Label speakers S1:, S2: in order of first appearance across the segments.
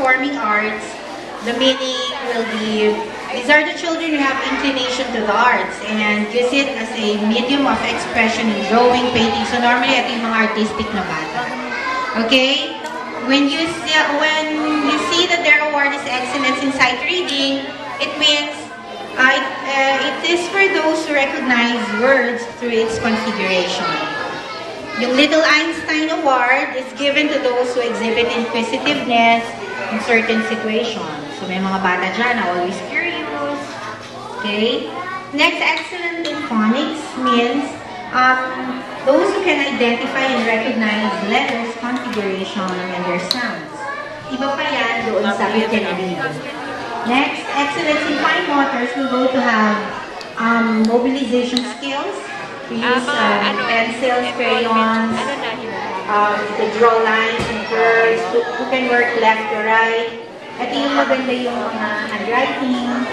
S1: performing arts, the meaning will be, these are the children who have inclination to the arts and use it as a medium of expression in drawing, painting. So normally, ito yung mga artistic na bata. Okay? When you see that their award is excellence in sight reading, it means it is for those who recognize words through its configuration. Yung Little Einstein Award is given to those who exhibit inquisitiveness in certain situations. So may mga bata dyan na always curious. Okay? Next, excellent in phonics means those who can identify and recognize letters, configuration, and their sounds. Iba pa yan doon sa written reading. Next, excellence in fine motors will go to have mobilization skills. To use pencils, crayons, to draw lines and curves, who can work left to right. Ito yung maganda yung mga handwriting.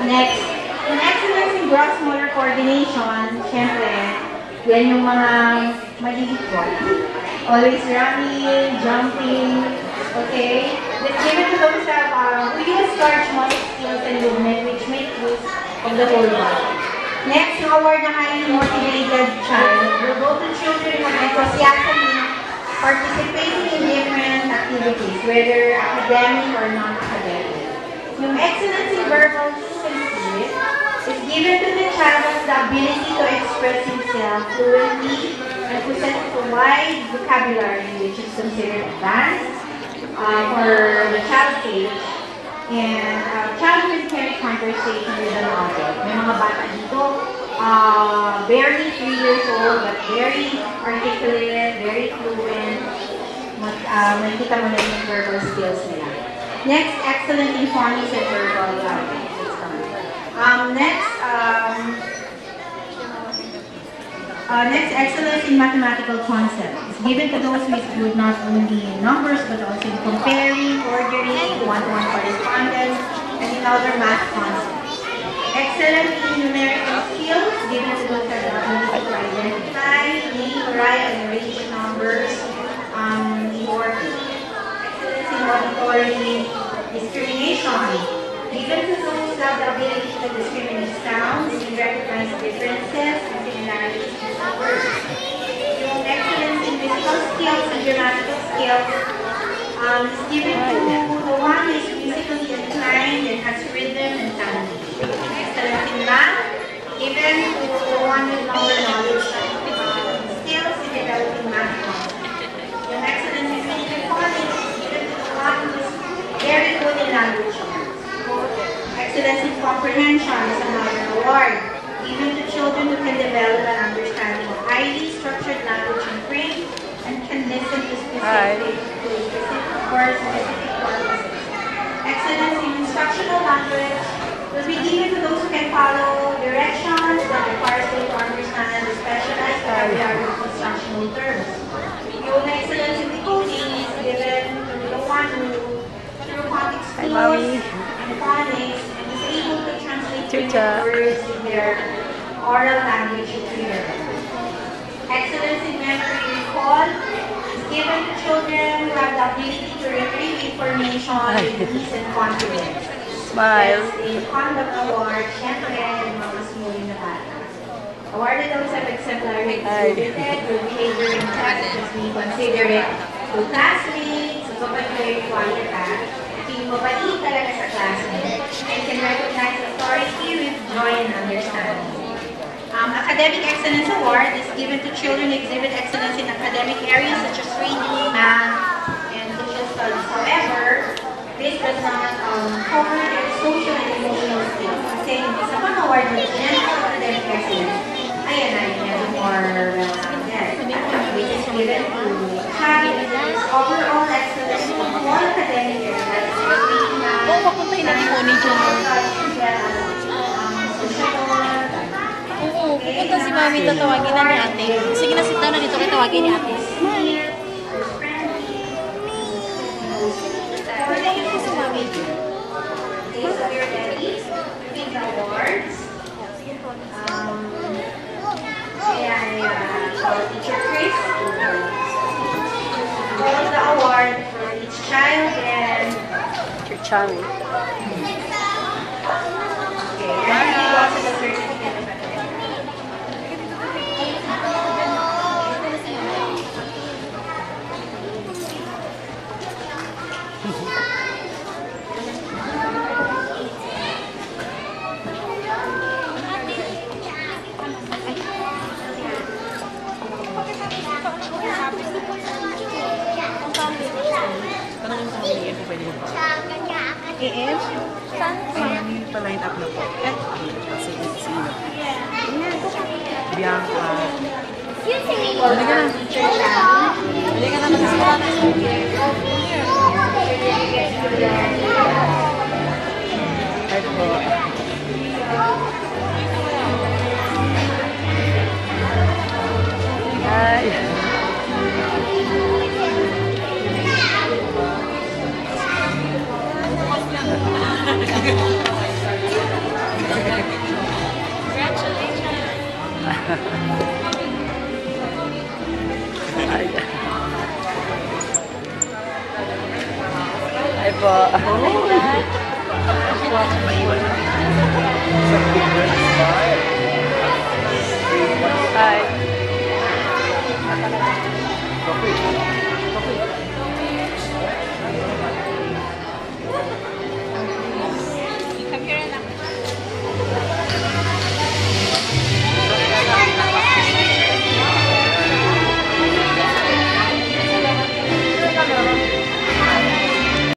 S1: Next, in excellence in gross motor coordination, syempre, yan yung mga malilipot. Always running, jumping, okay? Let's give it to those who use large motor skills and movement which make use of the whole body. Next, yung award na highly motivated child will go to children who enthusiastically participating in different activities, whether academic or non-academic. Yung excellence in verbal fluency is given to the child as the ability to express himself fluently and possess a wide vocabulary which is considered advanced for the child's age. And child can carry conversation with an object. May mga bata dito, barely 3 years old, but very articulate, very fluent. Nakikita mo na yung verbal skills nila. Next, excellent in phonics and verbal next, excellence in mathematical concepts. It's given to those who include not only in numbers, but also in comparing, ordering, one-to-one correspondence, and in other math concepts. Excellence in numerical skills, given to those who have the ability to identify, name, write, and arrange numbers in order. Excellence in auditory discrimination, given to those who have the ability to discriminate sounds and recognize differences and similarities between words. Yung excellence in musical skills and grammatical skills is given to the one who is musically inclined and has rhythm and timing. Excellence in math, given to the one with longer knowledge skills in developing math concepts. Yung excellence in reading and phonics is given to the one who is very good in language arts. Excellence in comprehension is another award given to children who can develop an understanding of highly structured language and frame and can listen to specific words, specific purposes. Excellence in instructional language will be given to those who can follow directions that requires them to understand the specialized vocabulary of instructional terms. Yung excellence in decoding is given to the one who, through phonics tools and phonics, able to translate words in their oral language clearly. Excellence in memory recall is given to children who have the ability to retrieve information with ease and confidence.
S2: Smile.
S1: In conduct award, syempre, yung mga smooth na bata. Awarded those have exemplary exhibited with behavior in class as we consider it to classmates, so kapag very quiet mabait talaga sa classmate and can recognize authority with joy and understanding. Academic Excellence Award is given to children who exhibit excellence in academic areas such as reading, math, and social studies. However, this does not cover their social and emotional skills. Kasi sa mga award ng General Academic Excellence, ayan na yung more well-rounded. Which is given to child overall excellence in all academic areas.
S2: Papuntahin natin po ni John. Oo, pupunta si Mami, tatawagin na ni ate. Sige na, sit down na dito, tatawagin ni ate. Mami. Tatawagin po si Mami.
S1: Teacher Chris holds the award for each child and
S3: Chami.
S2: AF? Saan?
S4: Ay, pa-line up na po. Kasi sino? Bianca.
S2: Balik ka na. Balik ka na mag-isip.
S4: Ay po.
S3: Ay. Ay po.